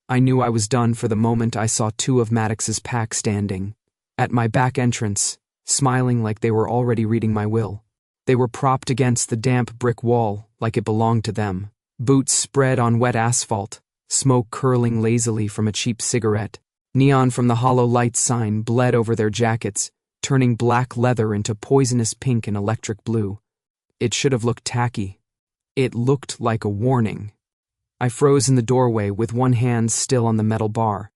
I knew I was done for the moment I saw two of Maddox's pack standing at my back entrance, smiling like they were already reading my will. They were propped against the damp brick wall like it belonged to them, boots spread on wet asphalt, smoke curling lazily from a cheap cigarette. Neon from the hollow lights sign bled over their jackets, turning black leather into poisonous pink and electric blue. It should have looked tacky. It looked like a warning. I froze in the doorway with one hand still on the metal bar,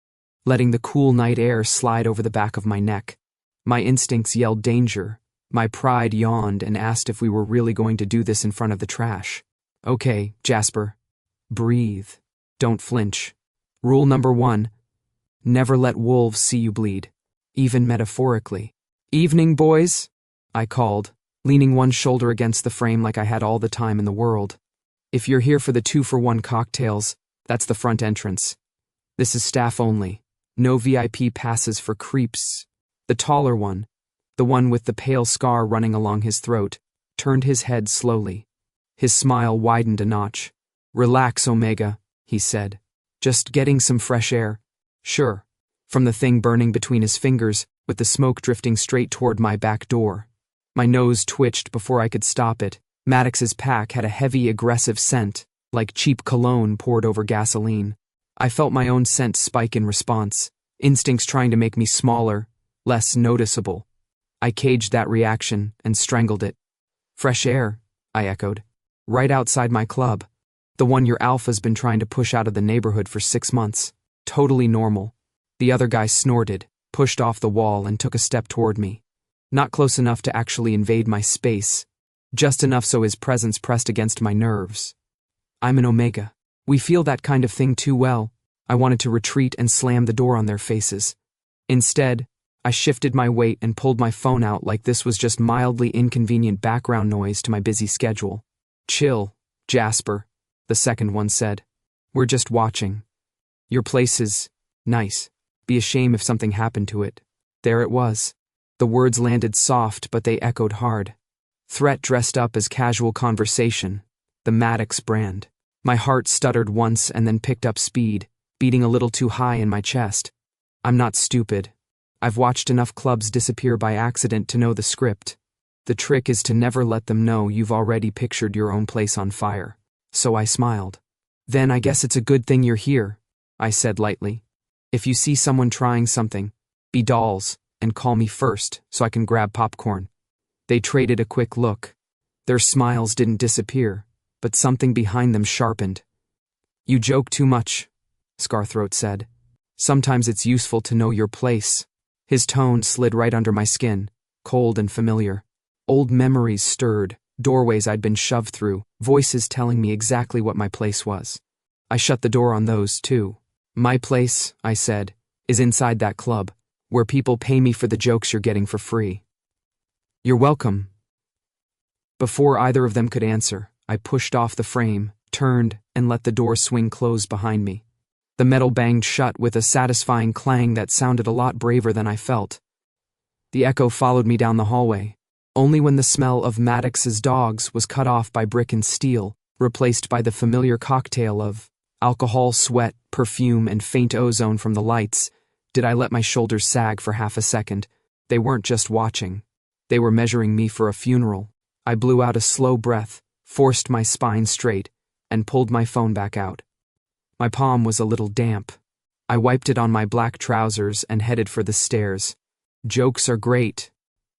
letting the cool night air slide over the back of my neck. My instincts yelled danger. My pride yawned and asked if we were really going to do this in front of the trash. Okay, Jasper. Breathe. Don't flinch. Rule number 1. Never let wolves see you bleed, even metaphorically. Evening, boys, I called, leaning one shoulder against the frame like I had all the time in the world. If you're here for the 2-for-1 cocktails, that's the front entrance. This is staff only. No VIP passes for creeps. The taller one, the one with the pale scar running along his throat, turned his head slowly. His smile widened a notch. Relax, Omega, he said. Just getting some fresh air. Sure. From the thing burning between his fingers, with the smoke drifting straight toward my back door. My nose twitched before I could stop it. Maddox's pack had a heavy, aggressive scent, like cheap cologne poured over gasoline. I felt my own scent spike in response, instincts trying to make me smaller, less noticeable. I caged that reaction and strangled it. Fresh air, I echoed. Right outside my club. The one your alpha's been trying to push out of the neighborhood for 6 months. Totally normal. The other guy snorted, pushed off the wall and took a step toward me. Not close enough to actually invade my space. Just enough so his presence pressed against my nerves. I'm an Omega. We feel that kind of thing too well. I wanted to retreat and slam the door on their faces. Instead, I shifted my weight and pulled my phone out like this was just mildly inconvenient background noise to my busy schedule. Chill, Jasper, the second one said. We're just watching. Your place is nice. Be a shame if something happened to it. There it was. The words landed soft, but they echoed hard. Threat dressed up as casual conversation. The Maddox brand. My heart stuttered once and then picked up speed, beating a little too high in my chest. I'm not stupid. I've watched enough clubs disappear by accident to know the script. The trick is to never let them know you've already pictured your own place on fire. So I smiled. Then I guess it's a good thing you're here, I said lightly. If you see someone trying something, be dolls and call me first so I can grab popcorn. They traded a quick look. Their smiles didn't disappear, but something behind them sharpened. You joke too much, Scarthroat said. Sometimes it's useful to know your place. His tone slid right under my skin, cold and familiar. Old memories stirred, doorways I'd been shoved through, voices telling me exactly what my place was. I shut the door on those, too. My place, I said, is inside that club, where people pay me for the jokes you're getting for free. You're welcome. Before either of them could answer, I pushed off the frame, turned, and let the door swing closed behind me. The metal banged shut with a satisfying clang that sounded a lot braver than I felt. The echo followed me down the hallway. Only when the smell of Maddox's dogs was cut off by brick and steel, replaced by the familiar cocktail of alcohol, sweat, perfume, and faint ozone from the lights, did I let my shoulders sag for half a second. They weren't just watching. They were measuring me for a funeral. I blew out a slow breath, forced my spine straight, and pulled my phone back out. My palm was a little damp. I wiped it on my black trousers and headed for the stairs. Jokes are great.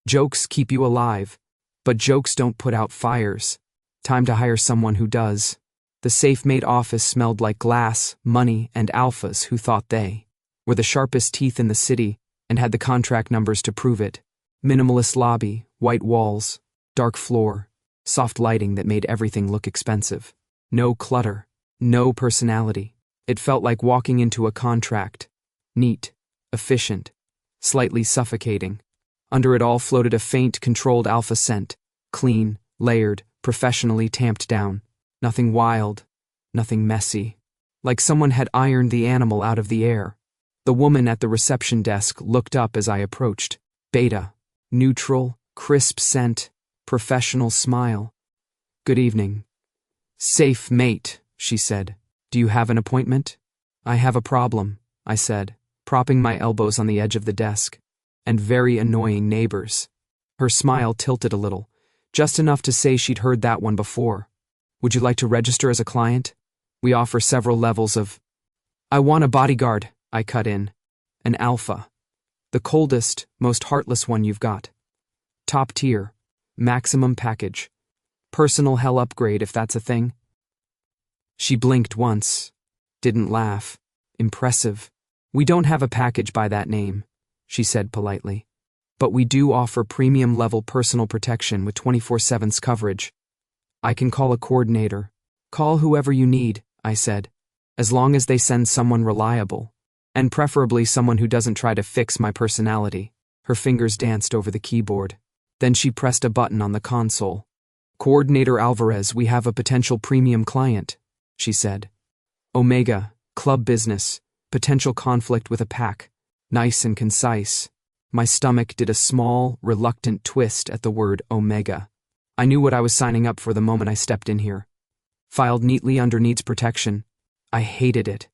Jokes keep you alive. But jokes don't put out fires. Time to hire someone who does. The SafeMate office smelled like glass, money, and alphas who thought they were the sharpest teeth in the city and had the contract numbers to prove it. Minimalist lobby, white walls, dark floor, soft lighting that made everything look expensive. No clutter, no personality. It felt like walking into a contract. Neat, efficient, slightly suffocating. Under it all floated a faint, controlled alpha scent. Clean, layered, professionally tamped down. Nothing wild, nothing messy. Like someone had ironed the animal out of the air. The woman at the reception desk looked up as I approached. Beta. Neutral, crisp scent, professional smile. Good evening. SafeMate, she said. Do you have an appointment? I have a problem, I said, propping my elbows on the edge of the desk. And very annoying neighbors. Her smile tilted a little, just enough to say she'd heard that one before. Would you like to register as a client? We offer several levels of... I want a bodyguard, I cut in. An alpha. The coldest, most heartless one you've got. Top tier. Maximum package. Personal hell upgrade if that's a thing. She blinked once. Didn't laugh. Impressive. We don't have a package by that name, she said politely. But we do offer premium-level personal protection with 24/7 coverage. I can call a coordinator. Call whoever you need, I said, as long as they send someone reliable, and preferably someone who doesn't try to fix my personality. Her fingers danced over the keyboard. Then she pressed a button on the console. Coordinator Alvarez, we have a potential premium client, she said. Omega, club business, potential conflict with a pack. Nice and concise. My stomach did a small, reluctant twist at the word Omega. I knew what I was signing up for the moment I stepped in here. Filed neatly under needs protection. I hated it.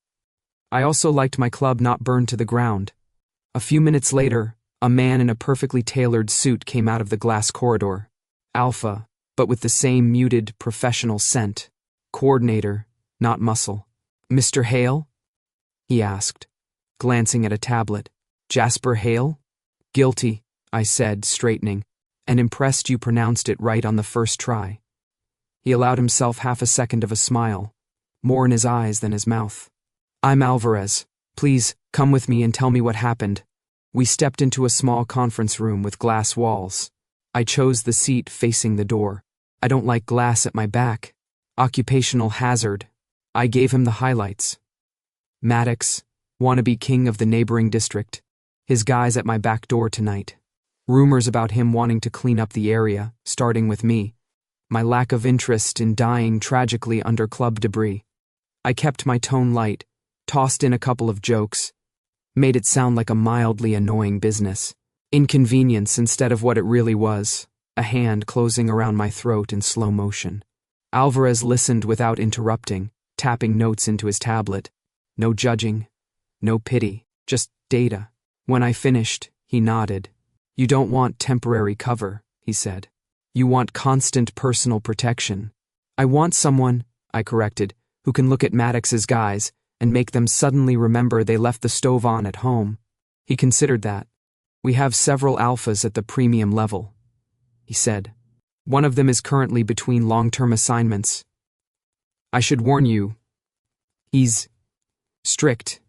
I also liked my club not burned to the ground. A few minutes later, a man in a perfectly tailored suit came out of the glass corridor. Alpha, but with the same muted, professional scent. Coordinator, not muscle. Mr. Hale? He asked, glancing at a tablet. Jasper Hale? Guilty, I said, straightening, and impressed you pronounced it right on the first try. He allowed himself half a second of a smile, more in his eyes than his mouth. I'm Alvarez. Please, come with me and tell me what happened. We stepped into a small conference room with glass walls. I chose the seat facing the door. I don't like glass at my back. Occupational hazard. I gave him the highlights. Maddox, wannabe king of the neighboring district. His guys at my back door tonight. Rumors about him wanting to clean up the area, starting with me. My lack of interest in dying tragically under club debris. I kept my tone light, tossed in a couple of jokes, made it sound like a mildly annoying business. Inconvenience instead of what it really was, a hand closing around my throat in slow motion. Alvarez listened without interrupting, tapping notes into his tablet. No judging, no pity, just data. When I finished, he nodded. You don't want temporary cover, he said. You want constant personal protection. I want someone, I corrected, who can look at Maddox's guys and make them suddenly remember they left the stove on at home. He considered that. We have several alphas at the premium level, he said. One of them is currently between long-term assignments. I should warn you, he's strict.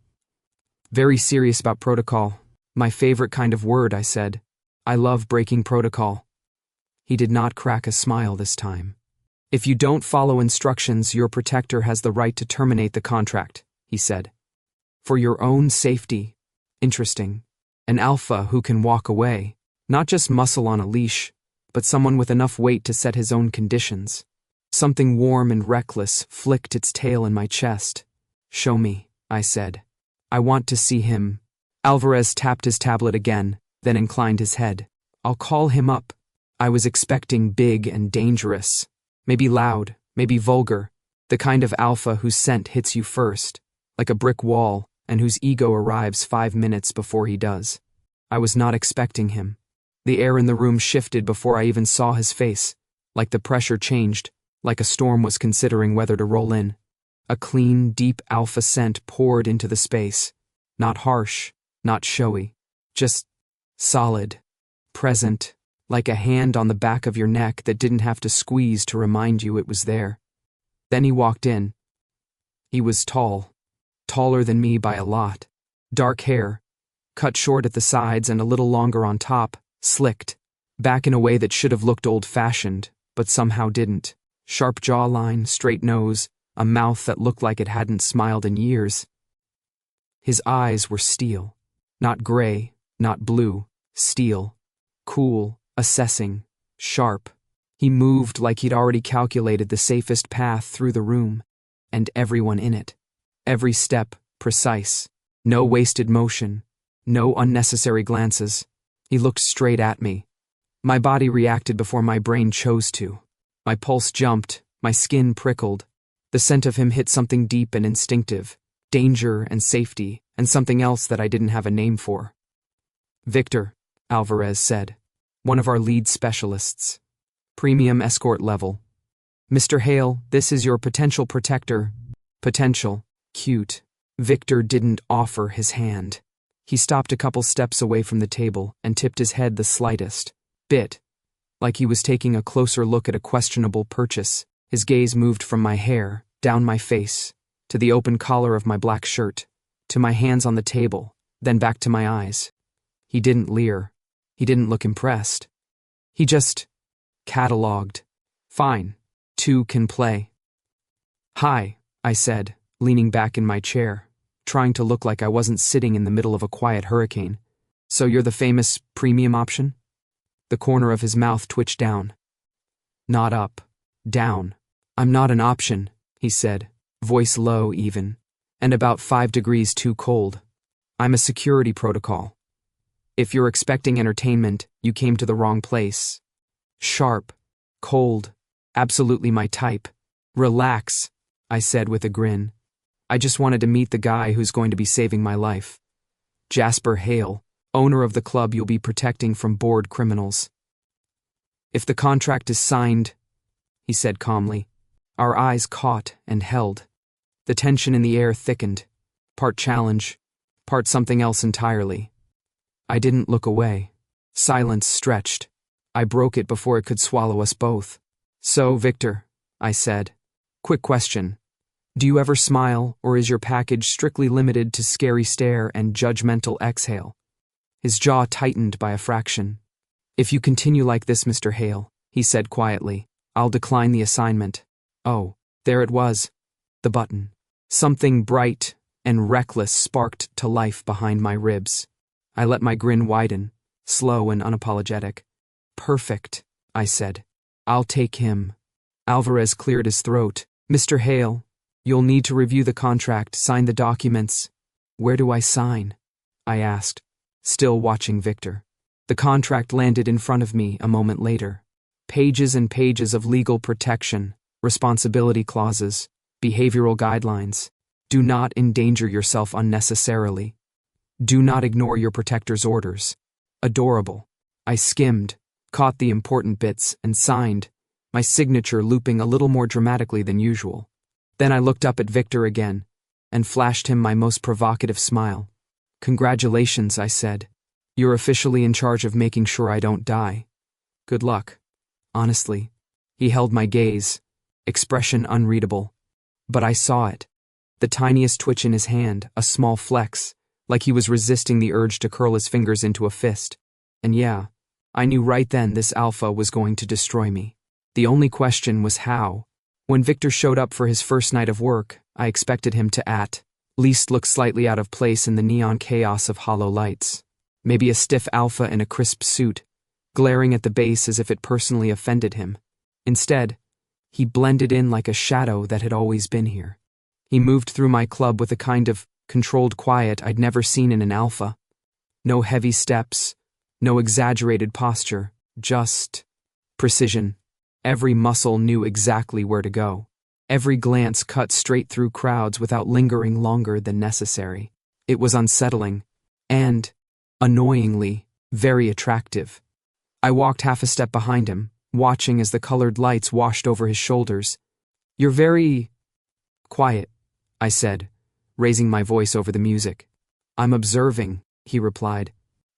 Very serious about protocol. My favorite kind of word, I said. I love breaking protocol. He did not crack a smile this time. If you don't follow instructions, your protector has the right to terminate the contract, he said. For your own safety. Interesting. An alpha who can walk away. Not just muscle on a leash, but someone with enough weight to set his own conditions. Something warm and reckless flicked its tail in my chest. Show me, I said. I want to see him. Alvarez tapped his tablet again, then inclined his head. I'll call him up. I was expecting big and dangerous. Maybe loud, maybe vulgar. The kind of alpha whose scent hits you first, like a brick wall, and whose ego arrives 5 minutes before he does. I was not expecting him. The air in the room shifted before I even saw his face, like the pressure changed, like a storm was considering whether to roll in. A clean, deep alpha scent poured into the space. Not harsh, not showy, just solid, present, like a hand on the back of your neck that didn't have to squeeze to remind you it was there. Then he walked in. He was tall, taller than me by a lot. Dark hair, cut short at the sides and a little longer on top, slicked, back in a way that should have looked old-fashioned, but somehow didn't. Sharp jawline, straight nose, a mouth that looked like it hadn't smiled in years. His eyes were steel. Not gray, not blue, steel. Cool, assessing, sharp. He moved like he'd already calculated the safest path through the room, and everyone in it. Every step, precise. No wasted motion. No unnecessary glances. He looked straight at me. My body reacted before my brain chose to. My pulse jumped, my skin prickled. The scent of him hit something deep and instinctive. danger and safety, and something else that I didn't have a name for. Victor, Alvarez said, one of our lead specialists. Premium escort level. Mr. Hale, this is your potential protector. Potential. Cute. Victor didn't offer his hand. He stopped a couple steps away from the table and tipped his head the slightest bit, like he was taking a closer look at a questionable purchase. His gaze moved from my hair, down my face, to the open collar of my black shirt, to my hands on the table, then back to my eyes. He didn't leer. He didn't look impressed. He just catalogued. Fine. Two can play. Hi, I said, leaning back in my chair, trying to look like I wasn't sitting in the middle of a quiet hurricane. So you're the famous premium option? The corner of his mouth twitched down. Not up. Down. I'm not an option, he said, voice low even, and about 5 degrees too cold. I'm a security protocol. If you're expecting entertainment, you came to the wrong place. Sharp. Cold. Absolutely my type. Relax, I said with a grin. I just wanted to meet the guy who's going to be saving my life. Jasper Hale, owner of the club you'll be protecting from bored criminals. If the contract is signed, he said calmly. Our eyes caught and held. The tension in the air thickened, part challenge, part something else entirely. I didn't look away. Silence stretched. I broke it before it could swallow us both. So, Victor, I said, quick question. Do you ever smile, or is your package strictly limited to scary stare and judgmental exhale? His jaw tightened by a fraction. If you continue like this, Mr. Hale, he said quietly, I'll decline the assignment. Oh, there it was. The button. Something bright and reckless sparked to life behind my ribs. I let my grin widen, slow and unapologetic. Perfect, I said. I'll take him. Alvarez cleared his throat. Mr. Hale, you'll need to review the contract, sign the documents. Where do I sign? I asked, still watching Victor. The contract landed in front of me a moment later. Pages and pages of legal protection, responsibility clauses, behavioral guidelines. Do not endanger yourself unnecessarily. Do not ignore your protector's orders. Adorable. I skimmed, caught the important bits, and signed, my signature looping a little more dramatically than usual. Then I looked up at Victor again, and flashed him my most provocative smile. Congratulations, I said. You're officially in charge of making sure I don't die. Good luck. Honestly. He held my gaze, expression unreadable. But I saw it. The tiniest twitch in his hand, a small flex, like he was resisting the urge to curl his fingers into a fist. And yeah, I knew right then this alpha was going to destroy me. The only question was how. When Victor showed up for his first night of work, I expected him to at least look slightly out of place in the neon chaos of hollow lights. Maybe a stiff alpha in a crisp suit, glaring at the base as if it personally offended him. Instead, he blended in like a shadow that had always been here. He moved through my club with a kind of controlled quiet I'd never seen in an alpha. No heavy steps, no exaggerated posture, just precision. Every muscle knew exactly where to go. Every glance cut straight through crowds without lingering longer than necessary. It was unsettling, and, annoyingly, very attractive. I walked half a step behind him, watching as the colored lights washed over his shoulders. You're very quiet, I said, raising my voice over the music. I'm observing, he replied.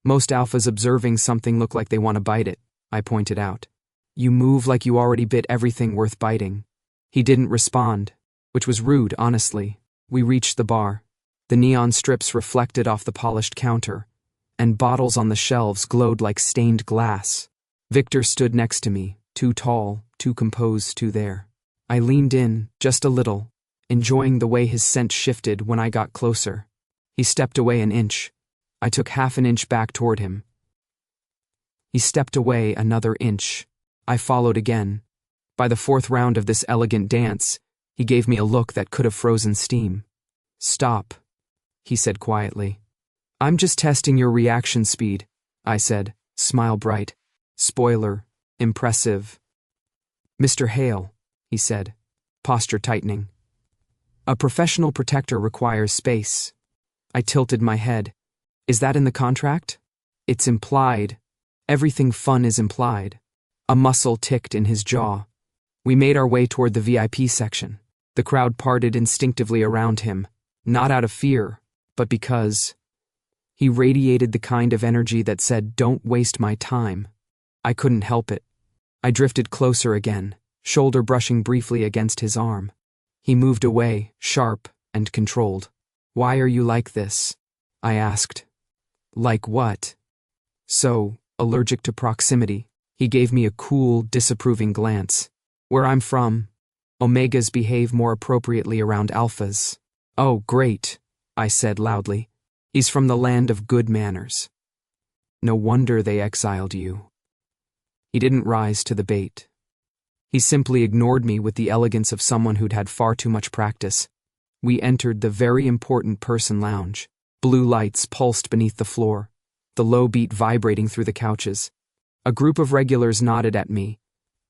Most alphas observing something look like they want to bite it, I pointed out. You move like you already bit everything worth biting. He didn't respond, which was rude, honestly. We reached the bar. The neon strips reflected off the polished counter, and bottles on the shelves glowed like stained glass. Victor stood next to me, too tall, too composed, too there. I leaned in, just a little, enjoying the way his scent shifted when I got closer. He stepped away an inch. I took half an inch back toward him. He stepped away another inch. I followed again. By the fourth round of this elegant dance, he gave me a look that could have frozen steam. Stop, he said quietly. I'm just testing your reaction speed, I said, smile bright. Spoiler, impressive. Mr. Hale, he said, posture tightening. A professional protector requires space. I tilted my head. Is that in the contract? It's implied. Everything fun is implied. A muscle ticked in his jaw. We made our way toward the VIP section. The crowd parted instinctively around him, not out of fear, but because he radiated the kind of energy that said, "Don't waste my time." I couldn't help it. I drifted closer again, shoulder brushing briefly against his arm. He moved away, sharp and controlled. "Why are you like this?" I asked. "Like what?" "So, allergic to proximity." He gave me a cool, disapproving glance. "Where I'm from, Omegas behave more appropriately around Alphas." "Oh, great," I said loudly. "He's from the land of good manners." "No wonder they exiled you." He didn't rise to the bait. He simply ignored me with the elegance of someone who'd had far too much practice. We entered the very important person lounge. Blue lights pulsed beneath the floor, the low beat vibrating through the couches. A group of regulars nodded at me.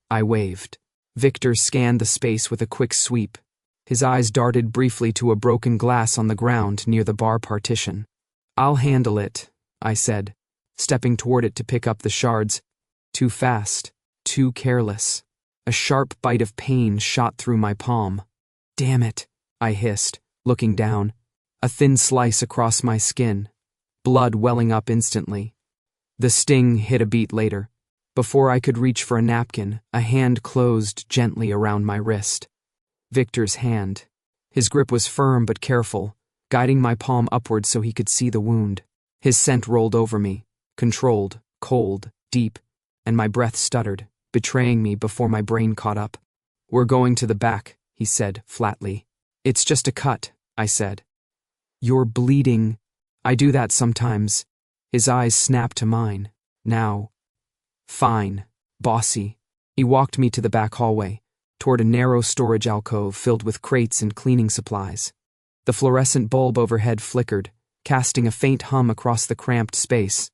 I waved. Victor scanned the space with a quick sweep. His eyes darted briefly to a broken glass on the ground near the bar partition. "I'll handle it," I said, stepping toward it to pick up the shards. Too fast, too careless. A sharp bite of pain shot through my palm. "Damn it," I hissed, looking down. A thin slice across my skin, blood welling up instantly. The sting hit a beat later. Before I could reach for a napkin, a hand closed gently around my wrist. Victor's hand. His grip was firm but careful, guiding my palm upward so he could see the wound. His scent rolled over me, controlled, cold, deep, and my breath stuttered, betraying me before my brain caught up. "We're going to the back," he said flatly. "It's just a cut," I said. "You're bleeding." "I do that sometimes." His eyes snapped to mine. "Now." "Fine, bossy." He walked me to the back hallway, toward a narrow storage alcove filled with crates and cleaning supplies. The fluorescent bulb overhead flickered, casting a faint hum across the cramped space.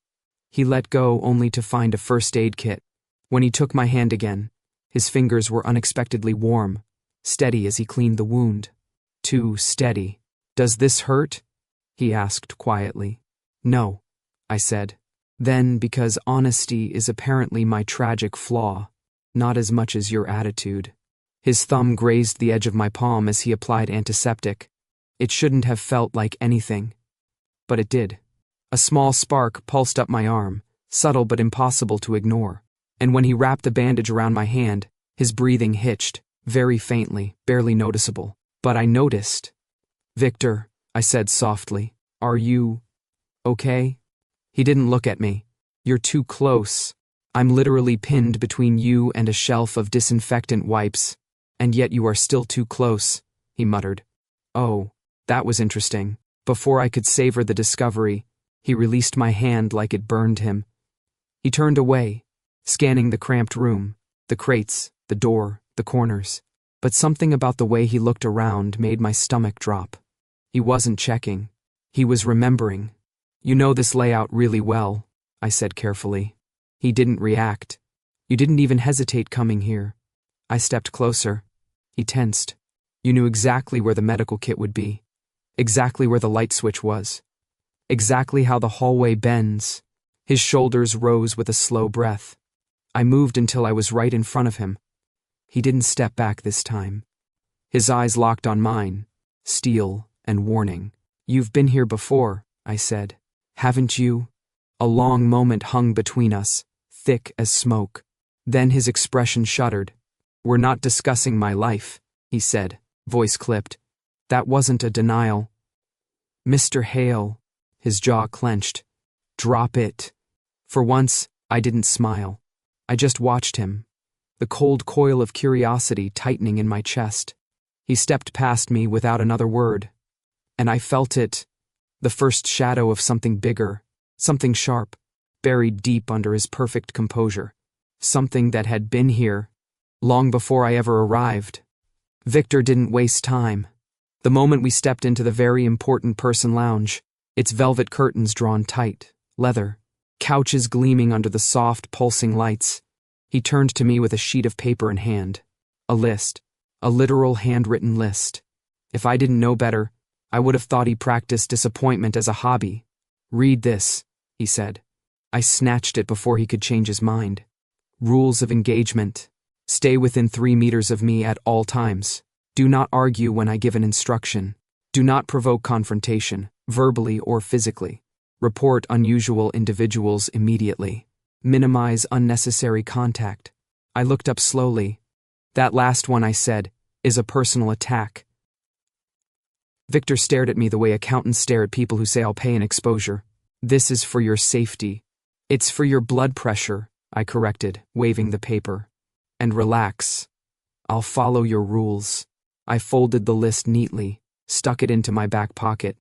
He let go only to find a first aid kit. When he took my hand again, his fingers were unexpectedly warm, steady as he cleaned the wound. Too steady. "Does this hurt?" he asked quietly. "No," I said. "Then, because honesty is apparently my tragic flaw, not as much as your attitude." His thumb grazed the edge of my palm as he applied antiseptic. It shouldn't have felt like anything, but it did. A small spark pulsed up my arm, subtle but impossible to ignore. And when he wrapped the bandage around my hand, his breathing hitched, very faintly, barely noticeable. But I noticed. "Victor," I said softly, "are you okay?" He didn't look at me. "You're too close. I'm literally pinned between you and a shelf of disinfectant wipes, and yet you are still too close," he muttered. Oh, that was interesting. Before I could savor the discovery, he released my hand like it burned him. He turned away, scanning the cramped room, the crates, the door, the corners. But something about the way he looked around made my stomach drop. He wasn't checking. He was remembering. "You know this layout really well," I said carefully. He didn't react. "You didn't even hesitate coming here." I stepped closer. He tensed. "You knew exactly where the medical kit would be. Exactly where the light switch was. Exactly how the hallway bends." His shoulders rose with a slow breath. I moved until I was right in front of him. He didn't step back this time. His eyes locked on mine, steel and warning. "You've been here before," I said. "Haven't you?" A long moment hung between us, thick as smoke. Then his expression shuddered. "We're not discussing my life," he said, voice clipped. That wasn't a denial. "Mr. Hale," his jaw clenched. "Drop it." For once, I didn't smile. I just watched him, the cold coil of curiosity tightening in my chest. He stepped past me without another word, and I felt it, the first shadow of something bigger, something sharp, buried deep under his perfect composure, something that had been here, long before I ever arrived. Victor didn't waste time. The moment we stepped into the very important person lounge, its velvet curtains drawn tight, leather, couches gleaming under the soft, pulsing lights, he turned to me with a sheet of paper in hand. A list. A literal handwritten list. If I didn't know better, I would have thought he practiced disappointment as a hobby. "Read this," he said. I snatched it before he could change his mind. "Rules of engagement. Stay within 3 meters of me at all times. Do not argue when I give an instruction. Do not provoke confrontation, verbally or physically. Report unusual individuals immediately. Minimize unnecessary contact." I looked up slowly. "That last one," I said, "is a personal attack." Victor stared at me the way accountants stare at people who say I'll pay an exposure. "This is for your safety." "It's for your blood pressure," I corrected, waving the paper. "And relax. I'll follow your rules." I folded the list neatly, stuck it into my back pocket,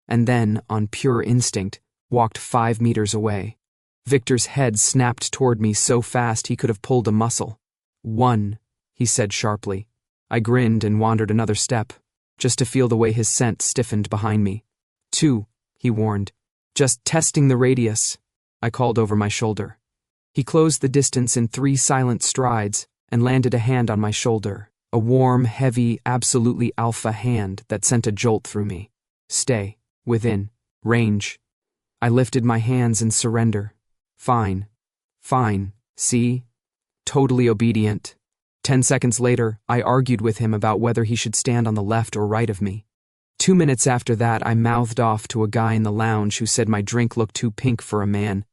and then, on pure instinct, walked 5 meters away. Victor's head snapped toward me so fast he could have pulled a muscle. "1," he said sharply. I grinned and wandered another step, just to feel the way his scent stiffened behind me. "2," he warned. "Just testing the radius," I called over my shoulder. He closed the distance in 3 silent strides and landed a hand on my shoulder, a warm, heavy, absolutely alpha hand that sent a jolt through me. "Stay. Within range." I lifted my hands in surrender. Fine. See? Totally obedient. 10 seconds later, I argued with him about whether he should stand on the left or right of me. 2 minutes after that, I mouthed off to a guy in the lounge who said my drink looked too pink for a man,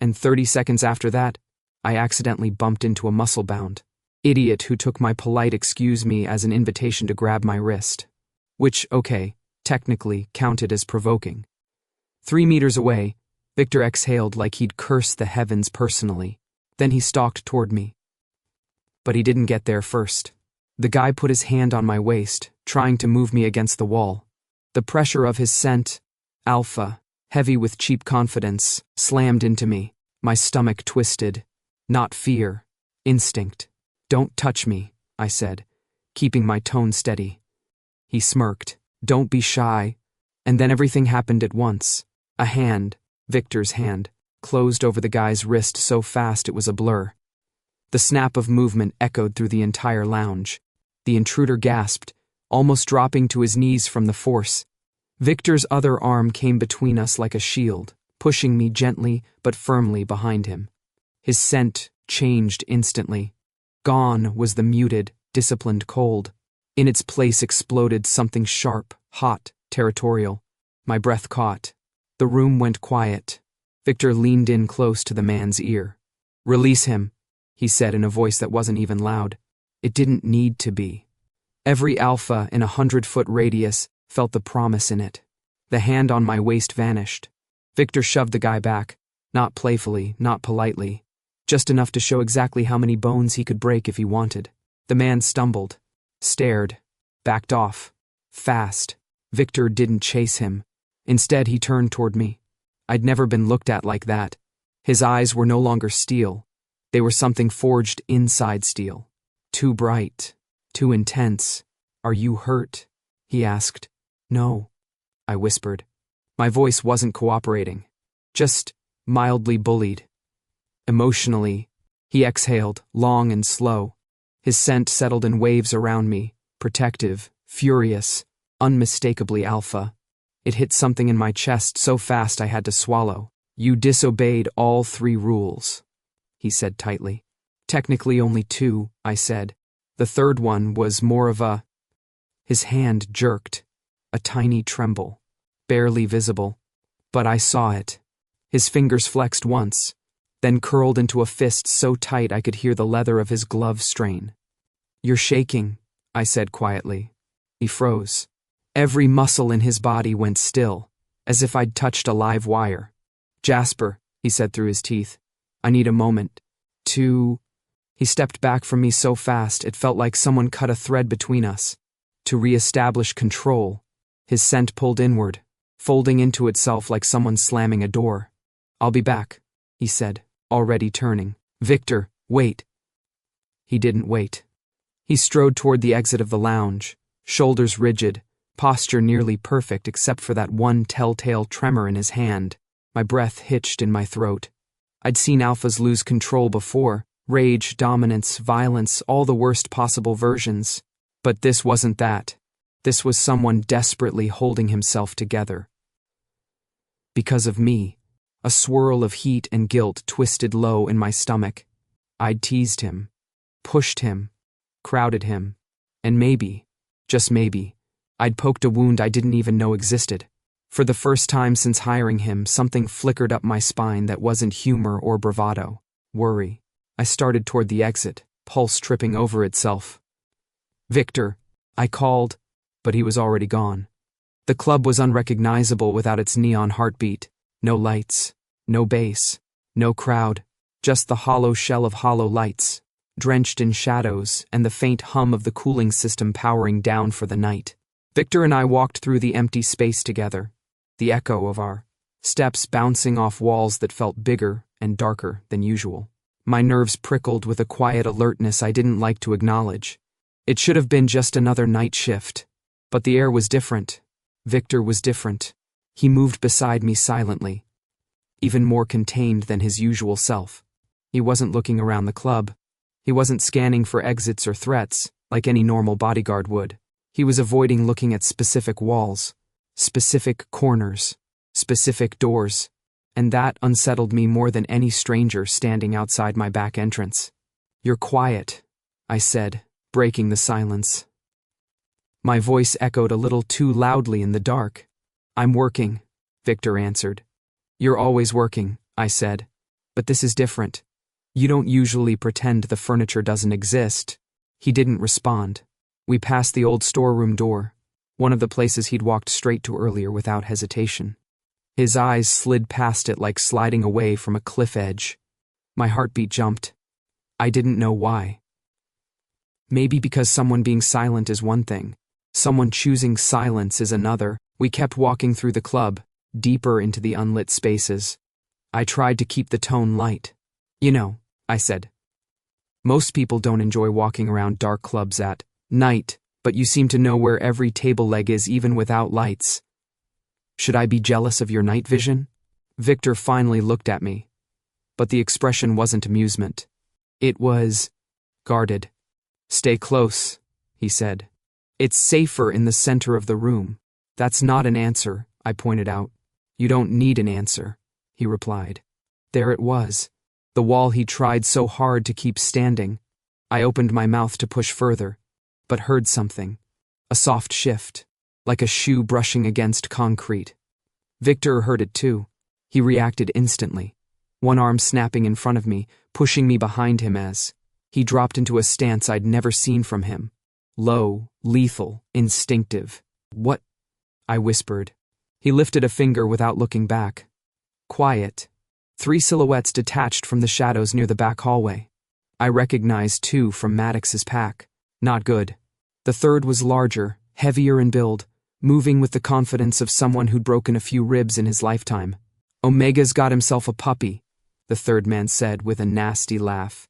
and 30 seconds after that, I accidentally bumped into a muscle-bound idiot who took my polite "excuse me" as an invitation to grab my wrist. Which, okay, technically counted as provoking. 3 meters away, Victor exhaled like he'd cursed the heavens personally. Then he stalked toward me. But he didn't get there first. The guy put his hand on my waist, trying to move me against the wall. The pressure of his scent, alpha, heavy with cheap confidence, slammed into me. My stomach twisted. Not fear. Instinct. "Don't touch me," I said, keeping my tone steady. He smirked. "Don't be shy." And then everything happened at once. A hand, Victor's hand, closed over the guy's wrist so fast it was a blur. The snap of movement echoed through the entire lounge. The intruder gasped, almost dropping to his knees from the force. Victor's other arm came between us like a shield, pushing me gently but firmly behind him. His scent changed instantly. Gone was the muted, disciplined cold. In its place exploded something sharp, hot, territorial. My breath caught. The room went quiet. Victor leaned in close to the man's ear. "Release him," he said in a voice that wasn't even loud. It didn't need to be. Every alpha in 100-foot radius felt the promise in it. The hand on my waist vanished. Victor shoved the guy back, not playfully, not politely, just enough to show exactly how many bones he could break if he wanted. The man stumbled, stared, backed off. Fast. Victor didn't chase him. Instead, he turned toward me. I'd never been looked at like that. His eyes were no longer steel. They were something forged inside steel. Too bright. Too intense. "Are you hurt?" he asked. "No," I whispered. My voice wasn't cooperating. Just mildly bullied. Emotionally, he exhaled, long and slow. His scent settled in waves around me, protective, furious, unmistakably alpha. It hit something in my chest so fast I had to swallow. "You disobeyed all 3 rules," he said tightly. "Technically only 2, I said. The third one was more of a..." His hand jerked, a tiny tremble, barely visible, but I saw it. His fingers flexed once, then curled into a fist so tight I could hear the leather of his glove strain. "You're shaking," I said quietly. He froze. Every muscle in his body went still, as if I'd touched a live wire. "Jasper," he said through his teeth, "I need a moment to..." He stepped back from me so fast it felt like someone cut a thread between us. "To re-establish control." His scent pulled inward, folding into itself like someone slamming a door. "I'll be back," he said, already turning. "Victor, wait." He didn't wait. He strode toward the exit of the lounge, shoulders rigid, posture nearly perfect except for that one telltale tremor in his hand. My breath hitched in my throat. I'd seen alphas lose control before. Rage, dominance, violence, all the worst possible versions. But this wasn't that. This was someone desperately holding himself together. Because of me, a swirl of heat and guilt twisted low in my stomach. I'd teased him, pushed him, crowded him, and maybe, just maybe, I'd poked a wound I didn't even know existed. For the first time since hiring him, something flickered up my spine that wasn't humor or bravado. Worry. I started toward the exit, pulse tripping over itself. "Victor," I called, but he was already gone. The club was unrecognizable without its neon heartbeat. No lights, no bass, no crowd, just the hollow shell of hollow lights, drenched in shadows, and the faint hum of the cooling system powering down for the night. Victor and I walked through the empty space together, the echo of our steps bouncing off walls that felt bigger and darker than usual. My nerves prickled with a quiet alertness I didn't like to acknowledge. It should have been just another night shift. But the air was different. Victor was different. He moved beside me silently, even more contained than his usual self. He wasn't looking around the club. He wasn't scanning for exits or threats, like any normal bodyguard would. He was avoiding looking at specific walls, specific corners, specific doors, and that unsettled me more than any stranger standing outside my back entrance. "You're quiet," I said, breaking the silence. My voice echoed a little too loudly in the dark. "I'm working," Victor answered. "You're always working," I said. "But this is different. You don't usually pretend the furniture doesn't exist." He didn't respond. We passed the old storeroom door, one of the places he'd walked straight to earlier without hesitation. His eyes slid past it like sliding away from a cliff edge. My heartbeat jumped. I didn't know why. Maybe because someone being silent is one thing. Someone choosing silence is another. We kept walking through the club, deeper into the unlit spaces. I tried to keep the tone light. "You know," I said, "most people don't enjoy walking around dark clubs at night, but you seem to know where every table leg is even without lights. Should I be jealous of your night vision?" Victor finally looked at me, but the expression wasn't amusement. It was guarded. "Stay close," he said. "It's safer in the center of the room." "That's not an answer," I pointed out. "You don't need an answer," he replied. There it was, the wall he tried so hard to keep standing. I opened my mouth to push further, but heard something. A soft shift, like a shoe brushing against concrete. Victor heard it too. He reacted instantly, one arm snapping in front of me, pushing me behind him as he dropped into a stance I'd never seen from him. Low, lethal, instinctive. "What?" I whispered. He lifted a finger without looking back. Quiet. 3 silhouettes detached from the shadows near the back hallway. I recognized 2 from Maddox's pack. Not good. The third was larger, heavier in build, moving with the confidence of someone who'd broken a few ribs in his lifetime. "Omega's got himself a puppy," the third man said with a nasty laugh.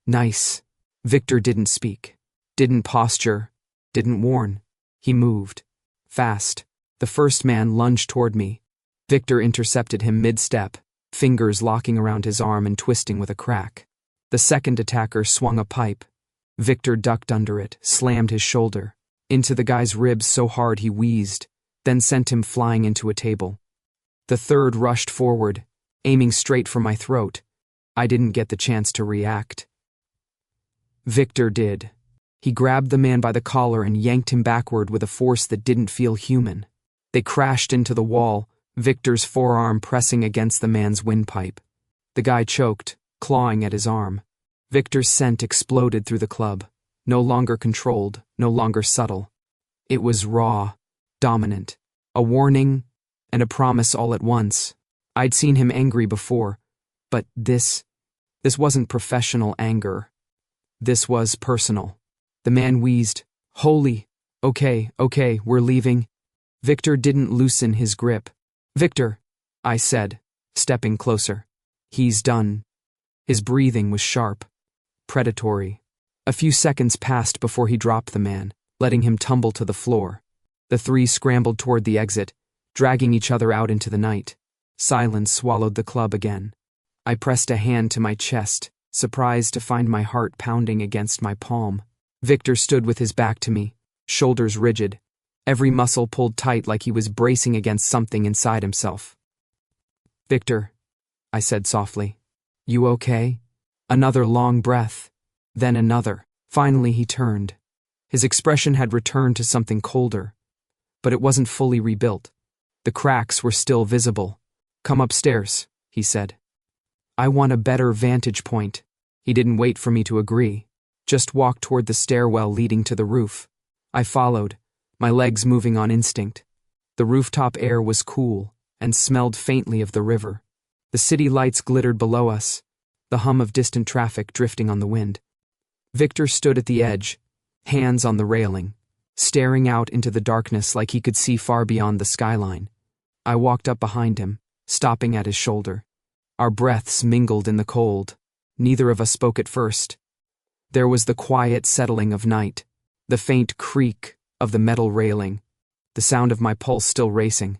"Nice." Victor didn't speak, didn't posture, didn't warn. He moved. Fast. The first man lunged toward me. Victor intercepted him mid-step, fingers locking around his arm and twisting with a crack. The second attacker swung a pipe. Victor ducked under it, slammed his shoulder into the guy's ribs so hard he wheezed, then sent him flying into a table. The third rushed forward, aiming straight for my throat. I didn't get the chance to react. Victor did. He grabbed the man by the collar and yanked him backward with a force that didn't feel human. They crashed into the wall, Victor's forearm pressing against the man's windpipe. The guy choked, clawing at his arm. Victor's scent exploded through the club, no longer controlled, no longer subtle. It was raw, dominant, a warning and a promise all at once. I'd seen him angry before, but this wasn't professional anger. This was personal. The man wheezed, "Holy, okay, we're leaving." Victor didn't loosen his grip. "Victor," I said, stepping closer. "He's done." His breathing was sharp, predatory. A few seconds passed before he dropped the man, letting him tumble to the floor. The 3 scrambled toward the exit, dragging each other out into the night. Silence swallowed the club again. I pressed a hand to my chest, surprised to find my heart pounding against my palm. Victor stood with his back to me, shoulders rigid, every muscle pulled tight like he was bracing against something inside himself. "Victor," I said softly. "You okay?" Another long breath, then another. Finally he turned. His expression had returned to something colder, but it wasn't fully rebuilt. The cracks were still visible. "Come upstairs," he said. "I want a better vantage point." He didn't wait for me to agree, just walked toward the stairwell leading to the roof. I followed, my legs moving on instinct. The rooftop air was cool and smelled faintly of the river. The city lights glittered below us, the hum of distant traffic drifting on the wind. Victor stood at the edge, hands on the railing, staring out into the darkness like he could see far beyond the skyline. I walked up behind him, stopping at his shoulder. Our breaths mingled in the cold. Neither of us spoke at first. There was the quiet settling of night, the faint creak of the metal railing, the sound of my pulse still racing.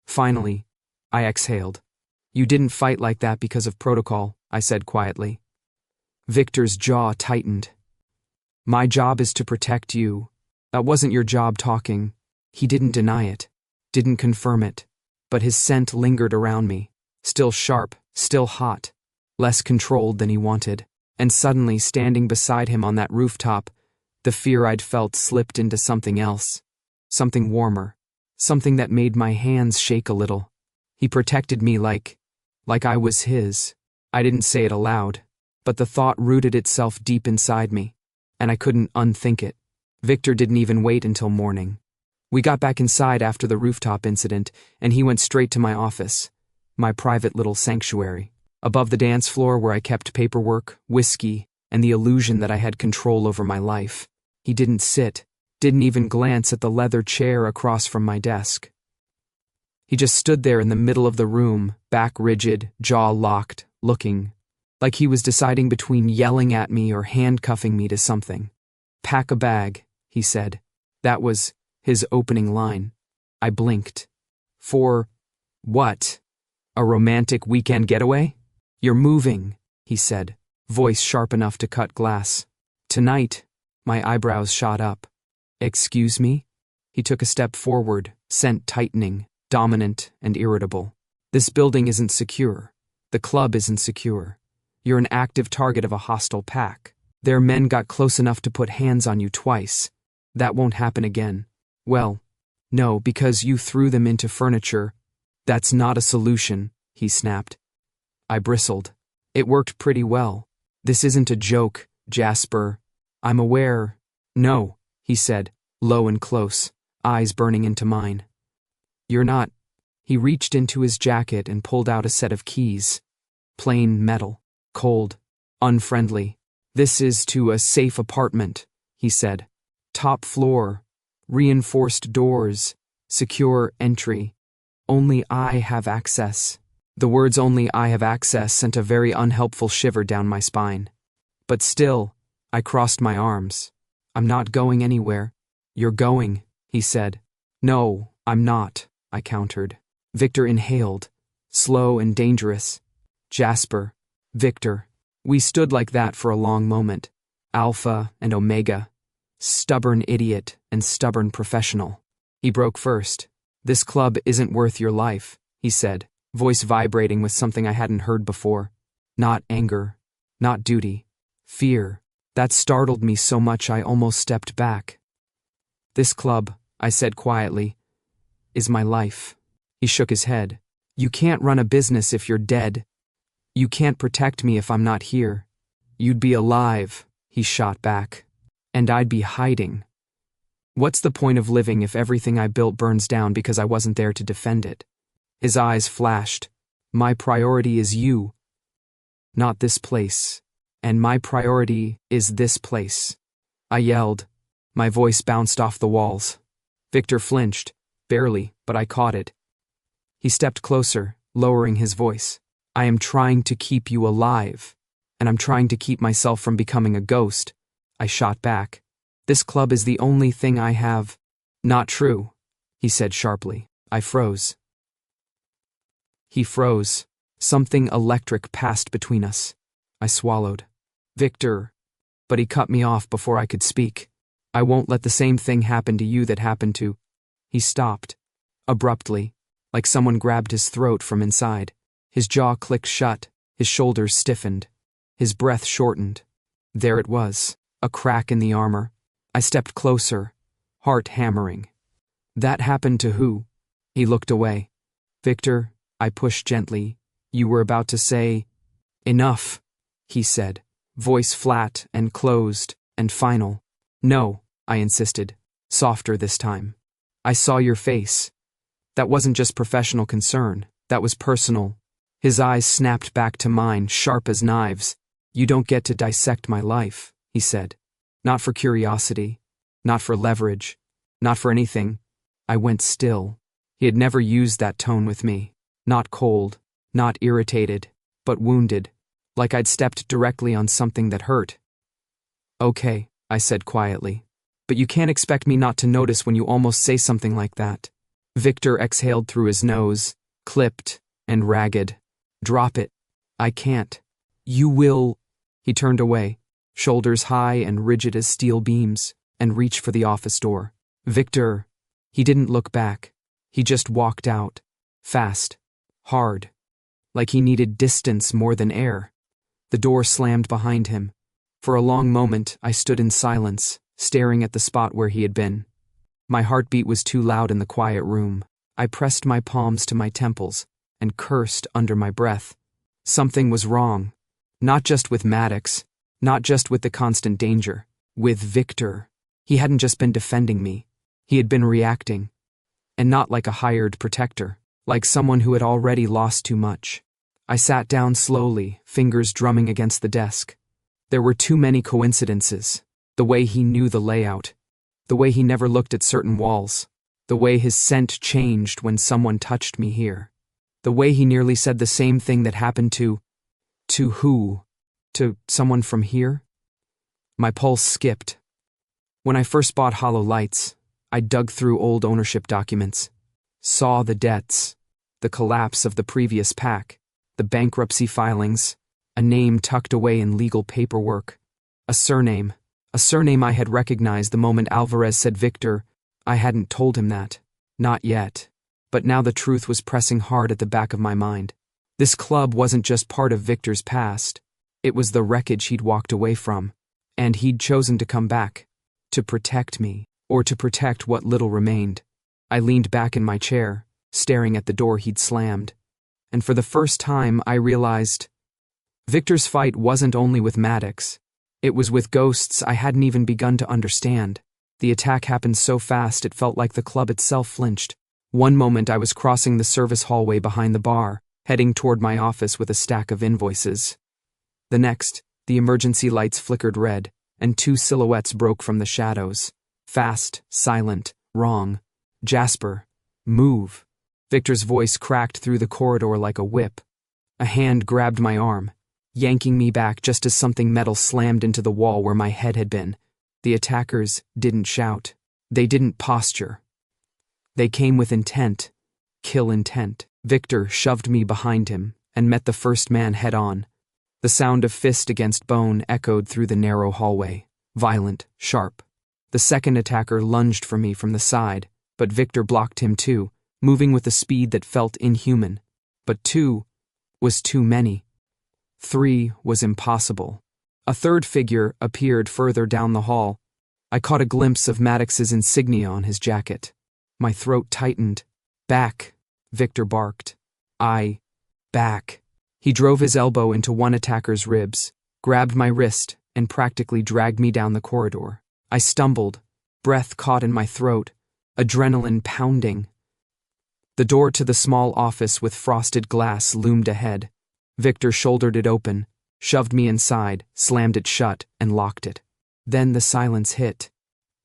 Finally, I exhaled. "You didn't fight like that because of protocol," I said quietly. Victor's jaw tightened. "My job is to protect you. That wasn't your job talking." He didn't deny it, didn't confirm it, but his scent lingered around me, still sharp, still hot, less controlled than he wanted. And suddenly, standing beside him on that rooftop, the fear I'd felt slipped into something else, something warmer, something that made my hands shake a little. He protected me like I was his. I didn't say it aloud, but the thought rooted itself deep inside me, and I couldn't unthink it. Victor didn't even wait until morning. We got back inside after the rooftop incident, and he went straight to my office, my private little sanctuary, above the dance floor where I kept paperwork, whiskey, and the illusion that I had control over my life. He didn't sit, didn't even glance at the leather chair across from my desk. He just stood there in the middle of the room, back rigid, jaw locked, looking, like he was deciding between yelling at me or handcuffing me to something. "Pack a bag," he said. That was his opening line. I blinked. "For what? A romantic weekend getaway?" "You're moving," he said, voice sharp enough to cut glass. "Tonight." My eyebrows shot up. "Excuse me?" He took a step forward, scent tightening, dominant and irritable. "This building isn't secure. The club isn't secure. You're an active target of a hostile pack. Their men got close enough to put hands on you twice. That won't happen again." "Well, no, because you threw them into furniture." "That's not a solution," he snapped. I bristled. "It worked pretty well. This isn't a joke, Jasper. I'm aware." "No," he said, low and close, eyes burning into mine. "You're not." He reached into his jacket and pulled out a set of keys. Plain metal, cold, unfriendly. "This is to a safe apartment," he said. "Top floor, reinforced doors, secure entry. Only I have access." The words "only I have access" sent a very unhelpful shiver down my spine. But still, I crossed my arms. "I'm not going anywhere." "You're going," he said. "No, I'm not," I countered. Victor inhaled, slow and dangerous. "Jasper, Victor." We stood like that for a long moment. Alpha and Omega. Stubborn idiot and stubborn professional. He broke first. "This club isn't worth your life," he said, voice vibrating with something I hadn't heard before. Not anger, not duty, fear. That startled me so much I almost stepped back. "This club," I said quietly, "is my life." He shook his head. "You can't run a business if you're dead. You can't protect me if I'm not here." "You'd be alive," he shot back. "And I'd be hiding. What's the point of living if everything I built burns down because I wasn't there to defend it?" His eyes flashed. "My priority is you, not this place. And my priority is this place." I yelled. My voice bounced off the walls. Victor flinched, barely, but I caught it. He stepped closer, lowering his voice. "I am trying to keep you alive, and I'm trying to keep myself from becoming a ghost." I shot back. "This club is the only thing I have." "Not true," he said sharply. I froze. He froze. Something electric passed between us. I swallowed. "Victor," but he cut me off before I could speak. "I won't let the same thing happen to you that happened to..." He stopped. Abruptly, like someone grabbed his throat from inside. His jaw clicked shut, his shoulders stiffened. His breath shortened. There it was, a crack in the armor. I stepped closer, heart hammering. That happened to who? He looked away. Victor, I pushed gently. You were about to say, enough, he said, voice flat and closed and final. No, I insisted, softer this time. I saw your face. That wasn't just professional concern, that was personal. His eyes snapped back to mine, sharp as knives. You don't get to dissect my life, he said. Not for curiosity, not for leverage, not for anything. I went still. He had never used that tone with me. Not cold, not irritated, but wounded, like I'd stepped directly on something that hurt. Okay, I said quietly. But you can't expect me not to notice when you almost say something like that. Victor exhaled through his nose, clipped and ragged. Drop it. I can't. You will. He turned away, shoulders high and rigid as steel beams, and reached for the office door. Victor. He didn't look back. He just walked out. Fast. Hard. Like he needed distance more than air. The door slammed behind him. For a long moment, I stood in silence, staring at the spot where he had been. My heartbeat was too loud in the quiet room. I pressed my palms to my temples and cursed under my breath. Something was wrong. Not just with Maddox, not just with the constant danger. With Victor. He hadn't just been defending me. He had been reacting. And not like a hired protector, like someone who had already lost too much. I sat down slowly, fingers drumming against the desk. There were too many coincidences. The way he knew the layout. The way he never looked at certain walls. The way his scent changed when someone touched me here. The way he nearly said the same thing that happened to who? To someone from here? My pulse skipped. When I first bought Hollow Lights, I dug through old ownership documents. Saw the debts. The collapse of the previous pack. The bankruptcy filings. A name tucked away in legal paperwork. A surname I had recognized the moment Alvarez said Victor. I hadn't told him that. Not yet. But now the truth was pressing hard at the back of my mind. This club wasn't just part of Victor's past. It was the wreckage he'd walked away from. And he'd chosen to come back. To protect me. Or to protect what little remained. I leaned back in my chair, staring at the door he'd slammed. And for the first time, I realized Victor's fight wasn't only with Maddox. It was with ghosts I hadn't even begun to understand. The attack happened so fast it felt like the club itself flinched. One moment I was crossing the service hallway behind the bar, heading toward my office with a stack of invoices. The next, the emergency lights flickered red, and two silhouettes broke from the shadows. Fast, silent, wrong. Jasper, move. Victor's voice cracked through the corridor like a whip. A hand grabbed my arm, yanking me back just as something metal slammed into the wall where my head had been. The attackers didn't shout. They didn't posture. They came with intent. Kill intent. Victor shoved me behind him and met the first man head-on. The sound of fist against bone echoed through the narrow hallway, violent, sharp. The second attacker lunged for me from the side, but Victor blocked him too, moving with a speed that felt inhuman. But 2 was too many. 3 was impossible. A third figure appeared further down the hall. I caught a glimpse of Maddox's insignia on his jacket. My throat tightened. Back, Victor barked. Back. He drove his elbow into one attacker's ribs, grabbed my wrist, and practically dragged me down the corridor. I stumbled, breath caught in my throat, adrenaline pounding. The door to the small office with frosted glass loomed ahead. Victor shouldered it open, shoved me inside, slammed it shut, and locked it. Then the silence hit.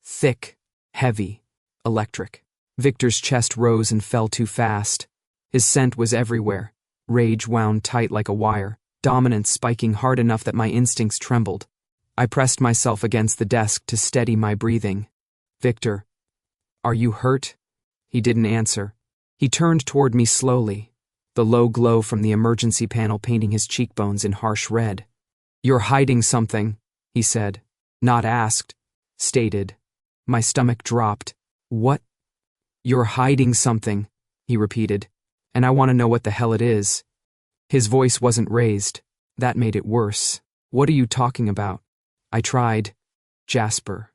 Thick, heavy, electric. Victor's chest rose and fell too fast. His scent was everywhere. Rage wound tight like a wire, dominance spiking hard enough that my instincts trembled. I pressed myself against the desk to steady my breathing. Victor, are you hurt? He didn't answer. He turned toward me slowly, the low glow from the emergency panel painting his cheekbones in harsh red. You're hiding something, he said. Not asked, stated. My stomach dropped. What? You're hiding something, he repeated, and I want to know what the hell it is. His voice wasn't raised. That made it worse. What are you talking about? I tried. Jasper.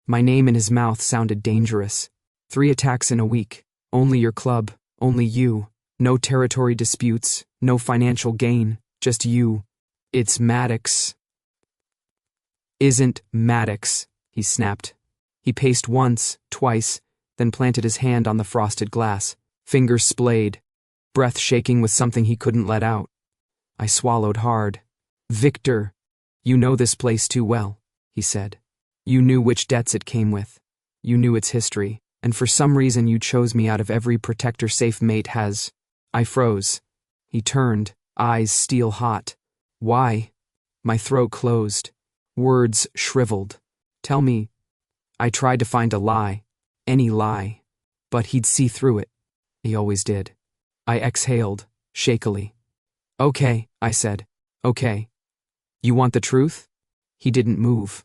My name in his mouth sounded dangerous. 3 attacks in a week. Only your club. Only you. No territory disputes. No financial gain. Just you. It's Maddox. Isn't Maddox, he snapped. He paced once, twice, then planted his hand on the frosted glass, fingers splayed, breath shaking with something he couldn't let out. I swallowed hard. Victor, you know this place too well, he said. You knew which debts it came with. You knew its history, and for some reason you chose me out of every protector SafeMate has. I froze. He turned, eyes steel hot. Why? My throat closed. Words shriveled. Tell me. I tried to find a lie. Any lie. But he'd see through it. He always did. I exhaled, shakily. Okay, I said. Okay. You want the truth? He didn't move.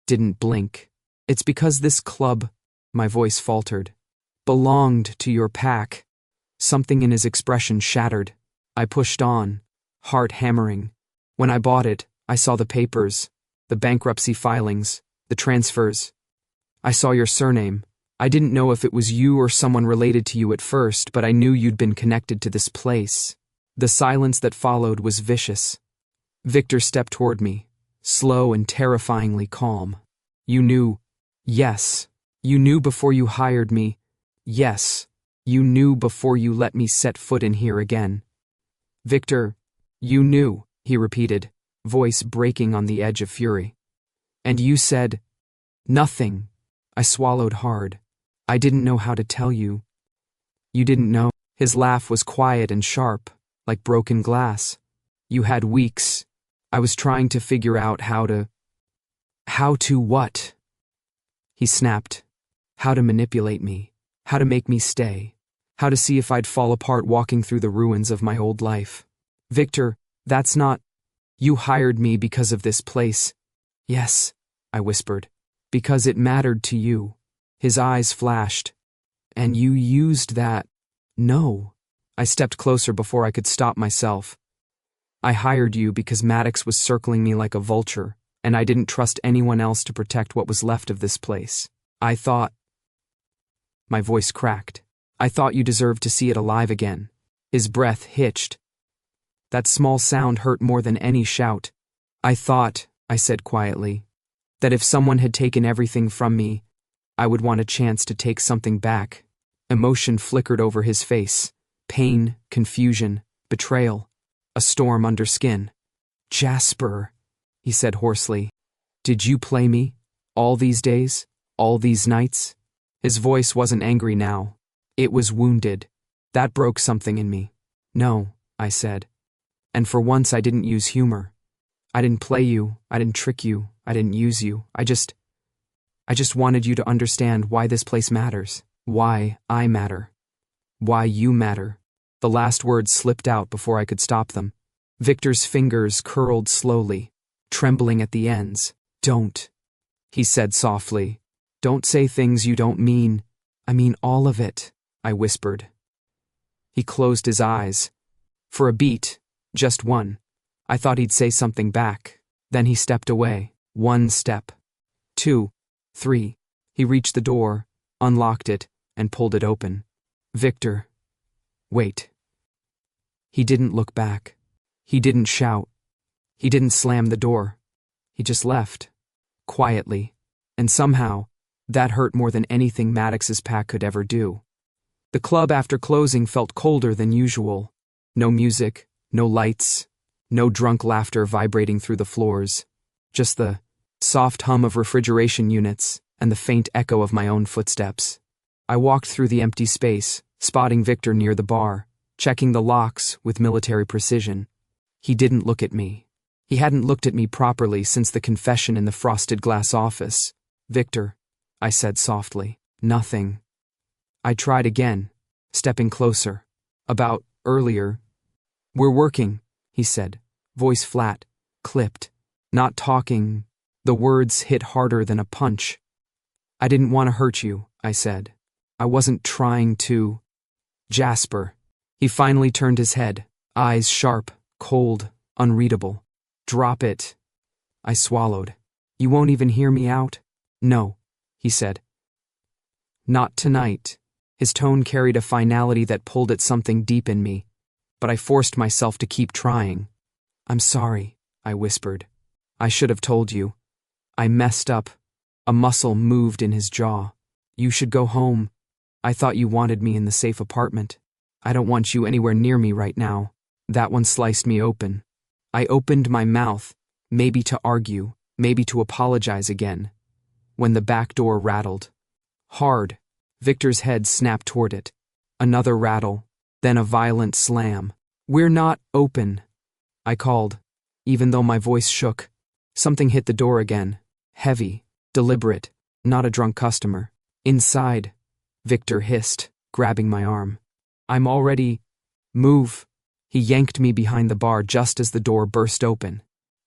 Didn't blink. It's because this club, my voice faltered, belonged to your pack. Something in his expression shattered. I pushed on, heart hammering. When I bought it, I saw the papers, the bankruptcy filings, the transfers. I saw your surname. I didn't know if it was you or someone related to you at first, but I knew you'd been connected to this place. The silence that followed was vicious. Victor stepped toward me, slow and terrifyingly calm. You knew. Yes. You knew before you hired me. Yes. You knew before you let me set foot in here again. Victor, you knew, he repeated, voice breaking on the edge of fury. And you said, nothing. I swallowed hard. I didn't know how to tell you. You didn't know. His laugh was quiet and sharp, like broken glass. You had weeks. I was trying to figure out how to what? He snapped. How to manipulate me. How to make me stay. How to see if I'd fall apart walking through the ruins of my old life. Victor, that's not. You hired me because of this place. Yes, I whispered. Because it mattered to you. His eyes flashed. And you used that. No. I stepped closer before I could stop myself. I hired you because Maddox was circling me like a vulture, and I didn't trust anyone else to protect what was left of this place. I thought. My voice cracked. I thought you deserved to see it alive again. His breath hitched. That small sound hurt more than any shout. I thought, I said quietly, that if someone had taken everything from me, I would want a chance to take something back. Emotion flickered over his face. Pain, confusion, betrayal. A storm under skin. Jasper, he said hoarsely. Did you play me? All these days? All these nights? His voice wasn't angry now. It was wounded. That broke something in me. No, I said. And for once I didn't use humor. I didn't play you. I didn't trick you. I didn't use you. I just wanted you to understand why this place matters. Why I matter. Why you matter. The last words slipped out before I could stop them. Victor's fingers curled slowly, trembling at the ends. Don't, he said softly. Don't say things you don't mean. I mean all of it, I whispered. He closed his eyes. For a beat, just one. I thought he'd say something back. Then he stepped away. 1 step. 2. 3. He reached the door, unlocked it, and pulled it open. Victor. Wait. He didn't look back. He didn't shout. He didn't slam the door. He just left. Quietly. And somehow, that hurt more than anything Maddox's pack could ever do. The club after closing felt colder than usual. No music, no lights, no drunk laughter vibrating through the floors. Just the soft hum of refrigeration units and the faint echo of my own footsteps. I walked through the empty space, spotting Victor near the bar, checking the locks with military precision. He didn't look at me. He hadn't looked at me properly since the confession in the frosted glass office. Victor, I said softly. Nothing. I tried again, stepping closer. About earlier. We're working, he said, voice flat, clipped. Not talking. The words hit harder than a punch. I didn't want to hurt you, I said. I wasn't trying to. Jasper. He finally turned his head, eyes sharp, cold, unreadable. Drop it. I swallowed. You won't even hear me out? No, he said. Not tonight. His tone carried a finality that pulled at something deep in me, but I forced myself to keep trying. I'm sorry, I whispered. I should have told you. I messed up. A muscle moved in his jaw. You should go home. I thought you wanted me in the safe apartment. I don't want you anywhere near me right now. That one sliced me open. I opened my mouth, maybe to argue, maybe to apologize again, when the back door rattled. Hard. Victor's head snapped toward it. Another rattle, then a violent slam. We're not open, I called, even though my voice shook. Something hit the door again. Heavy, deliberate, not a drunk customer. Inside, Victor hissed, grabbing my arm. I'm already... Move. He yanked me behind the bar just as the door burst open.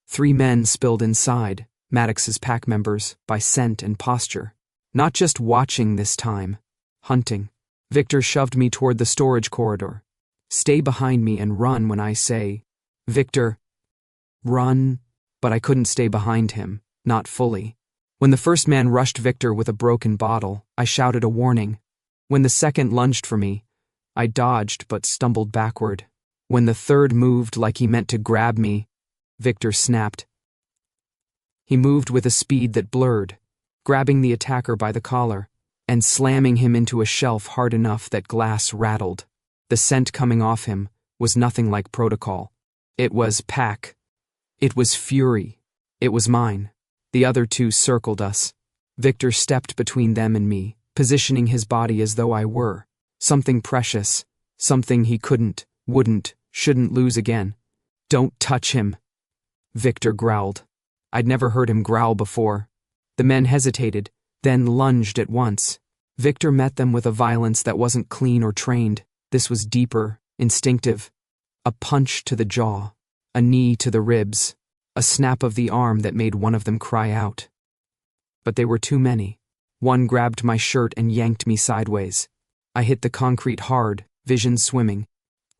3 men spilled inside, Maddox's pack members, by scent and posture. Not just watching this time. Hunting. Victor shoved me toward the storage corridor. Stay behind me and run when I say, Victor, run. But I couldn't stay behind him, not fully. When the first man rushed Victor with a broken bottle, I shouted a warning. When the second lunged for me, I dodged but stumbled backward. When the third moved like he meant to grab me, Victor snapped. He moved with a speed that blurred, grabbing the attacker by the collar and slamming him into a shelf hard enough that glass rattled. The scent coming off him was nothing like protocol. It was pack. It was fury. It was mine. The other 2 circled us. Victor stepped between them and me, positioning his body as though I were something precious, something he couldn't, wouldn't, shouldn't lose again. Don't touch him, Victor growled. I'd never heard him growl before. The men hesitated, then lunged at once. Victor met them with a violence that wasn't clean or trained. This was deeper, instinctive. A punch to the jaw, a knee to the ribs, a snap of the arm that made one of them cry out. But they were too many. One grabbed my shirt and yanked me sideways. I hit the concrete hard, vision swimming.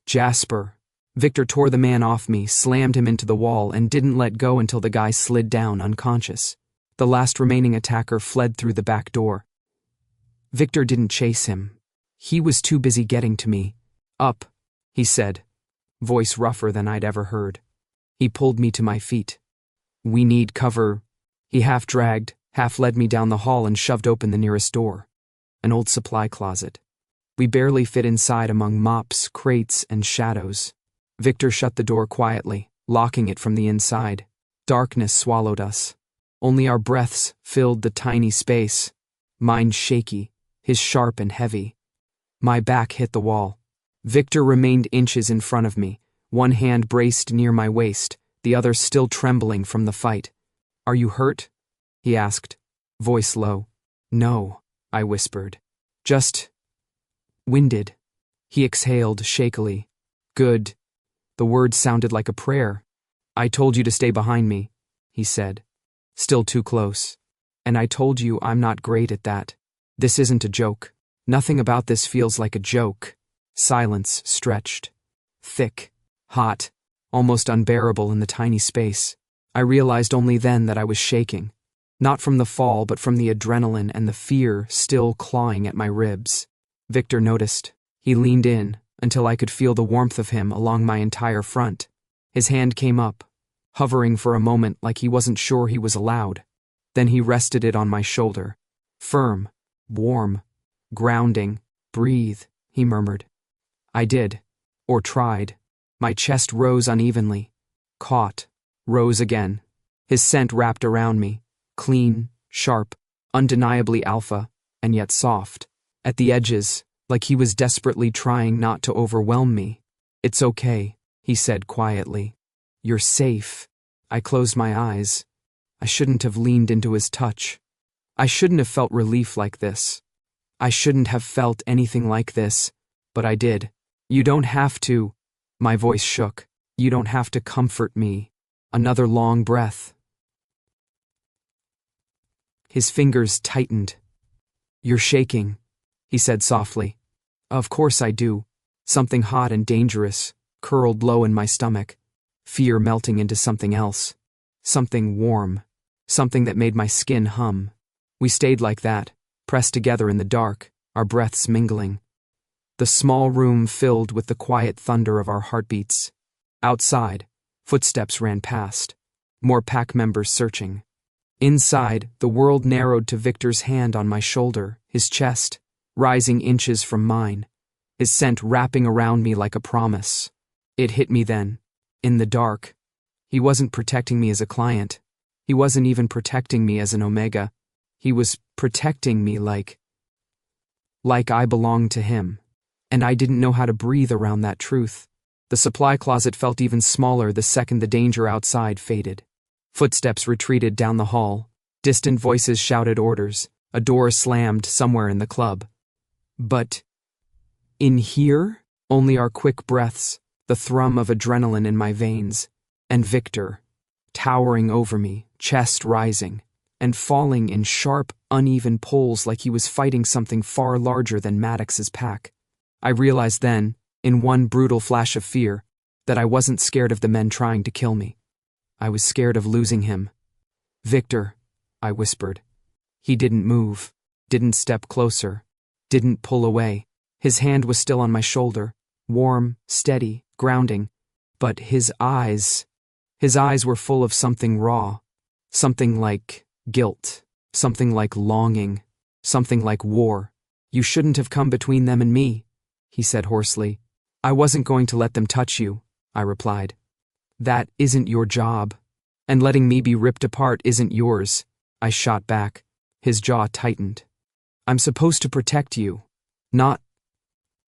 Jasper. Victor tore the man off me, slammed him into the wall, and didn't let go until the guy slid down unconscious. The last remaining attacker fled through the back door. Victor didn't chase him. He was too busy getting to me. Up, he said, voice rougher than I'd ever heard. He pulled me to my feet. We need cover. He half dragged, half led me down the hall and shoved open the nearest door. An old supply closet. We barely fit inside among mops, crates, and shadows. Victor shut the door quietly, locking it from the inside. Darkness swallowed us. Only our breaths filled the tiny space. Mine shaky, his sharp and heavy. My back hit the wall. Victor remained inches in front of me, one hand braced near my waist, the other still trembling from the fight. Are you hurt? He asked, voice low. No, I whispered. Just winded. He exhaled shakily. Good. The words sounded like a prayer. I told you to stay behind me, he said. Still too close. And I told you I'm not great at that. This isn't a joke. Nothing about this feels like a joke. Silence stretched. Thick. Hot. Almost unbearable in the tiny space. I realized only then that I was shaking. Not from the fall, but from the adrenaline and the fear still clawing at my ribs. Victor noticed. He leaned in, until I could feel the warmth of him along my entire front. His hand came up, hovering for a moment like he wasn't sure he was allowed. Then he rested it on my shoulder. Firm, warm, grounding. Breathe, he murmured. I did, or tried. My chest rose unevenly, caught, rose again. His scent wrapped around me, clean, sharp, undeniably alpha, and yet soft. At the edges, like he was desperately trying not to overwhelm me. It's okay, he said quietly. You're safe. I closed my eyes. I shouldn't have leaned into his touch. I shouldn't have felt relief like this. I shouldn't have felt anything like this, but I did. You don't have to. My voice shook. You don't have to comfort me. Another long breath. His fingers tightened. You're shaking. he said softly. Of course I do. Something hot and dangerous curled low in my stomach, fear melting into something else. Something warm. Something that made my skin hum. We stayed like that, pressed together in the dark, our breaths mingling. The small room filled with the quiet thunder of our heartbeats. Outside, footsteps ran past. More pack members searching. Inside, the world narrowed to Victor's hand on my shoulder, his chest, rising inches from mine, his scent wrapping around me like a promise. It hit me then, in the dark. He wasn't protecting me as a client. He wasn't even protecting me as an Omega. He was protecting me like I belonged to him. And I didn't know how to breathe around that truth. The supply closet felt even smaller the second the danger outside faded. Footsteps retreated down the hall. Distant voices shouted orders. A door slammed somewhere in the club. But in here, only our quick breaths, the thrum of adrenaline in my veins, and Victor, towering over me, chest rising, and falling in sharp, uneven pulls like he was fighting something far larger than Maddox's pack. I realized then, in one brutal flash of fear, that I wasn't scared of the men trying to kill me. I was scared of losing him. Victor, I whispered. He didn't move, didn't step closer, didn't pull away. His hand was still on my shoulder, warm, steady, grounding, but his eyes were full of something raw, something like guilt, something like longing, something like war. You shouldn't have come between them and me, he said hoarsely. I wasn't going to let them touch you, I replied. That isn't your job, and letting me be ripped apart isn't yours, I shot back. His jaw tightened. I'm supposed to protect you, not...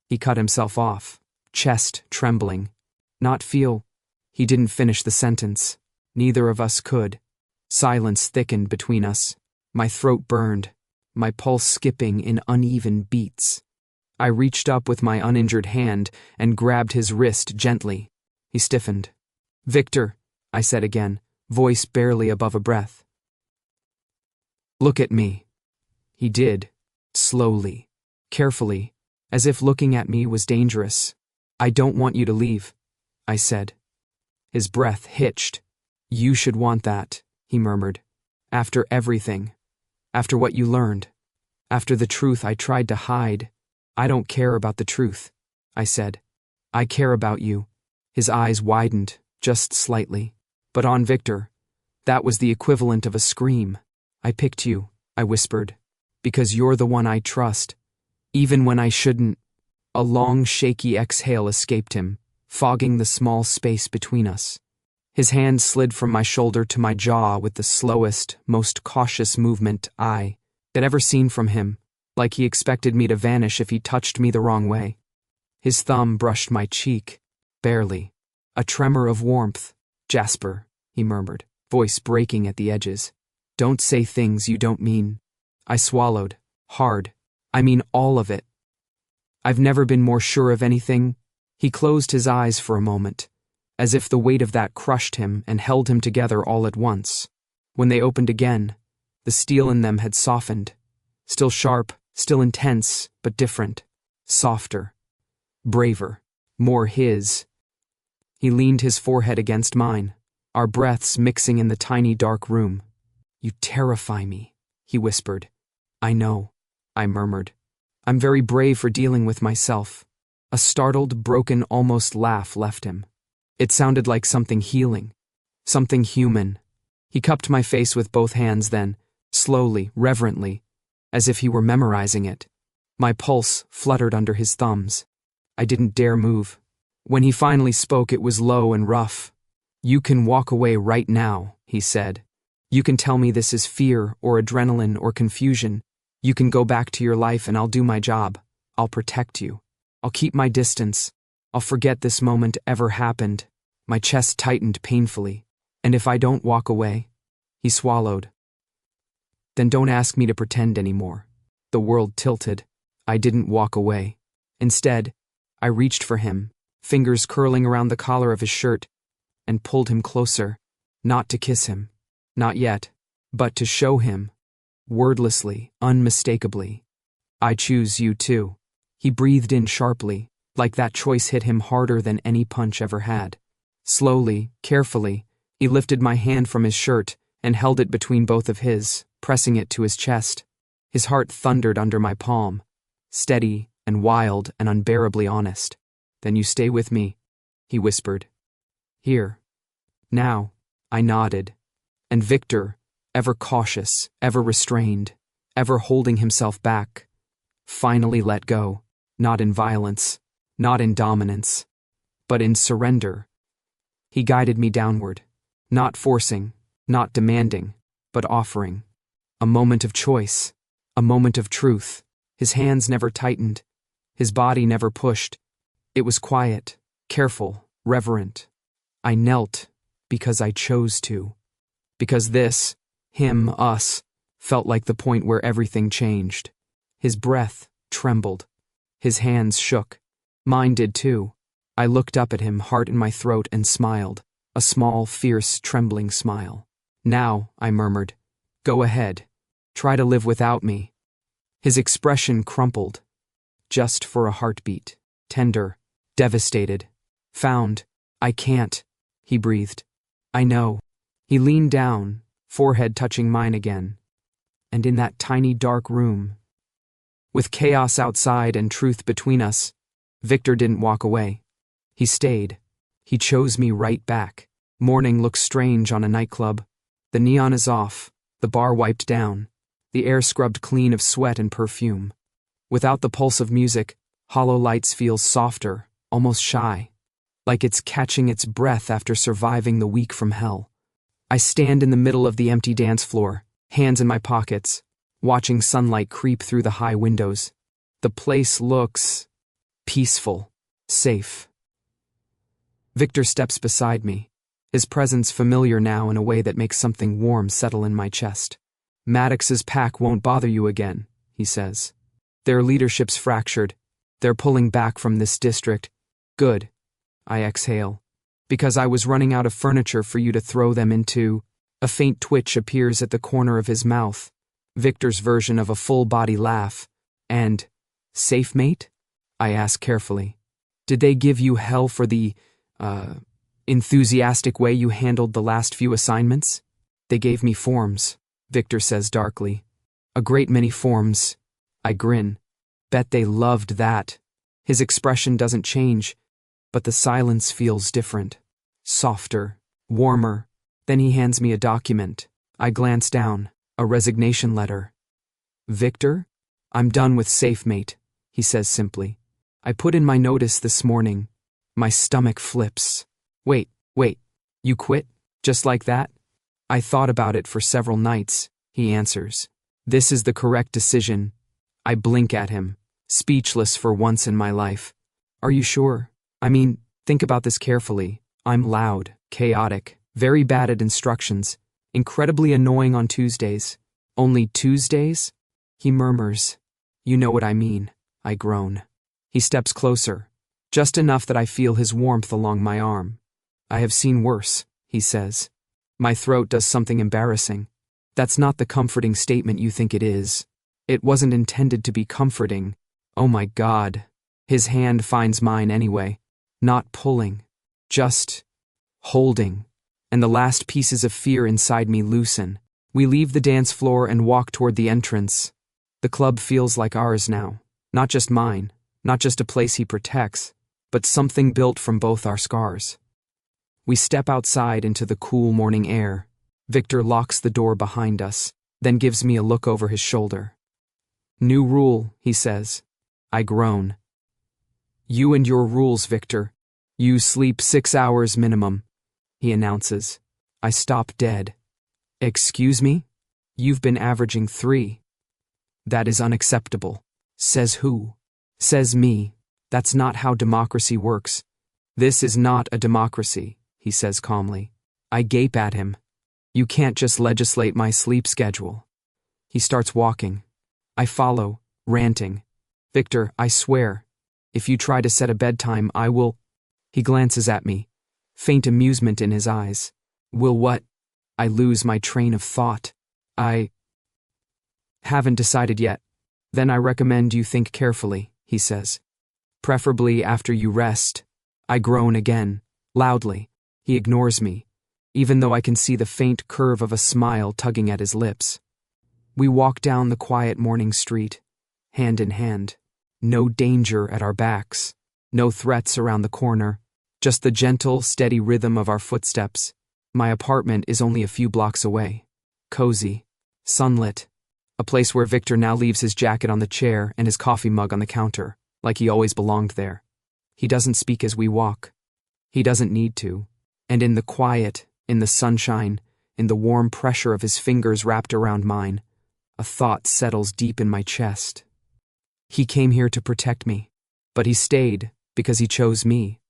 He cut himself off, chest trembling. Not feel... He didn't finish the sentence. Neither of us could. Silence thickened between us. My throat burned, my pulse skipping in uneven beats. I reached up with my uninjured hand and grabbed his wrist gently. He stiffened. Victor, I said again, voice barely above a breath. Look at me. He did, slowly, carefully, as if looking at me was dangerous. I don't want you to leave, I said. His breath hitched. You should want that, he murmured. After everything. After what you learned. After the truth I tried to hide. I don't care about the truth, I said. I care about you. His eyes widened, just slightly. But on Victor, that was the equivalent of a scream. I picked you, I whispered, because you're the one I trust. Even when I shouldn't. A long, shaky exhale escaped him, fogging the small space between us. His hand slid from my shoulder to my jaw with the slowest, most cautious movement I had ever seen from him, like he expected me to vanish if he touched me the wrong way. His thumb brushed my cheek, barely. A tremor of warmth. Jasper, he murmured, voice breaking at the edges. Don't say things you don't mean. I swallowed, hard. I mean all of it. I've never been more sure of anything. He closed his eyes for a moment, as if the weight of that crushed him and held him together all at once. When they opened again, the steel in them had softened. Still sharp, still intense, but different. Softer. Braver. More his. He leaned his forehead against mine, our breaths mixing in the tiny dark room. You terrify me, he whispered. I know, I murmured. I'm very brave for dealing with myself. A startled, broken, almost laugh left him. It sounded like something healing, something human. He cupped my face with both hands then, slowly, reverently, as if he were memorizing it. My pulse fluttered under his thumbs. I didn't dare move. When he finally spoke, it was low and rough. You can walk away right now, he said. You can tell me this is fear or adrenaline or confusion. You can go back to your life and I'll do my job. I'll protect you. I'll keep my distance. I'll forget this moment ever happened. My chest tightened painfully. And if I don't walk away, he swallowed. Then don't ask me to pretend anymore. The world tilted. I didn't walk away. Instead, I reached for him, fingers curling around the collar of his shirt, and pulled him closer, not to kiss him, not yet, but to show him, wordlessly, unmistakably, I choose you too. He breathed in sharply, like that choice hit him harder than any punch ever had. Slowly, carefully, he lifted my hand from his shirt and held it between both of his, pressing it to his chest. His heart thundered under my palm, steady and wild and unbearably honest. Then you stay with me, he whispered. Here. Now, I nodded. And Victor, ever cautious, ever restrained, ever holding himself back, finally let go, not in violence, not in dominance, but in surrender. He guided me downward, not forcing, not demanding, but offering. A moment of choice, a moment of truth. His hands never tightened, his body never pushed. It was quiet, careful, reverent. I knelt because I chose to. Because this, him, us, felt like the point where everything changed. His breath trembled. His hands shook. Mine did too. I looked up at him, heart in my throat, and smiled. A small, fierce, trembling smile. Now, I murmured, go ahead. Try to live without me. His expression crumpled. Just for a heartbeat. Tender. Devastated. Found. I can't. He breathed. I know. He leaned down, forehead touching mine again. And in that tiny dark room, with chaos outside and truth between us, Victor didn't walk away. He stayed. He chose me right back. Morning looks strange on a nightclub. The neon is off, the bar wiped down, the air scrubbed clean of sweat and perfume. Without the pulse of music, Hollow Lights feels softer, almost shy, like it's catching its breath after surviving the week from hell. I stand in the middle of the empty dance floor, hands in my pockets, watching sunlight creep through the high windows. The place looks peaceful, safe. Victor steps beside me, his presence familiar now in a way that makes something warm settle in my chest. Maddox's pack won't bother you again, he says. Their leadership's fractured. They're pulling back from this district. Good. I exhale. Because I was running out of furniture for you to throw them into. A faint twitch appears at the corner of his mouth. Victor's version of a full-body laugh. And, SafeMate? I ask carefully. Did they give you hell for the, enthusiastic way you handled the last few assignments? They gave me forms, Victor says darkly. A great many forms. I grin. Bet they loved that. His expression doesn't change, but the silence feels different. Softer, warmer. Then he hands me a document. I glance down. A resignation letter. Victor? I'm done with SafeMate, he says simply. I put in my notice this morning. My stomach flips. Wait, you quit? Just like that? I thought about it for several nights, he answers. This is the correct decision. I blink at him, speechless for once in my life. Are you sure? I mean, think about this carefully. I'm loud, chaotic, very bad at instructions, incredibly annoying on Tuesdays. Only Tuesdays? He murmurs. You know what I mean, I groan. He steps closer, just enough that I feel his warmth along my arm. I have seen worse, he says. My throat does something embarrassing. That's not the comforting statement you think it is. It wasn't intended to be comforting. Oh my God. His hand finds mine anyway. Not pulling. Just holding. And the last pieces of fear inside me loosen. We leave the dance floor and walk toward the entrance. The club feels like ours now. Not just mine. Not just a place he protects. But something built from both our scars. We step outside into the cool morning air. Victor locks the door behind us, then gives me a look over his shoulder. New rule, he says. I groan. You and your rules, Victor. You sleep 6 hours minimum, he announces. I stop dead. Excuse me? You've been averaging 3. That is unacceptable. Says who? Says me. That's not how democracy works. This is not a democracy, he says calmly. I gape at him. You can't just legislate my sleep schedule. He starts walking. I follow, ranting. Victor, I swear, if you try to set a bedtime, I will. He glances at me, faint amusement in his eyes. Will what? I lose my train of thought. I haven't decided yet. Then I recommend you think carefully, he says. Preferably after you rest. I groan again, loudly. He ignores me, even though I can see the faint curve of a smile tugging at his lips. We walk down the quiet morning street, hand in hand. No danger at our backs, no threats around the corner, just the gentle, steady rhythm of our footsteps. My apartment is only a few blocks away. Cozy, sunlit, a place where Victor now leaves his jacket on the chair and his coffee mug on the counter, like he always belonged there. He doesn't speak as we walk. He doesn't need to. And in the quiet, in the sunshine, in the warm pressure of his fingers wrapped around mine, a thought settles deep in my chest. He came here to protect me, but he stayed because he chose me.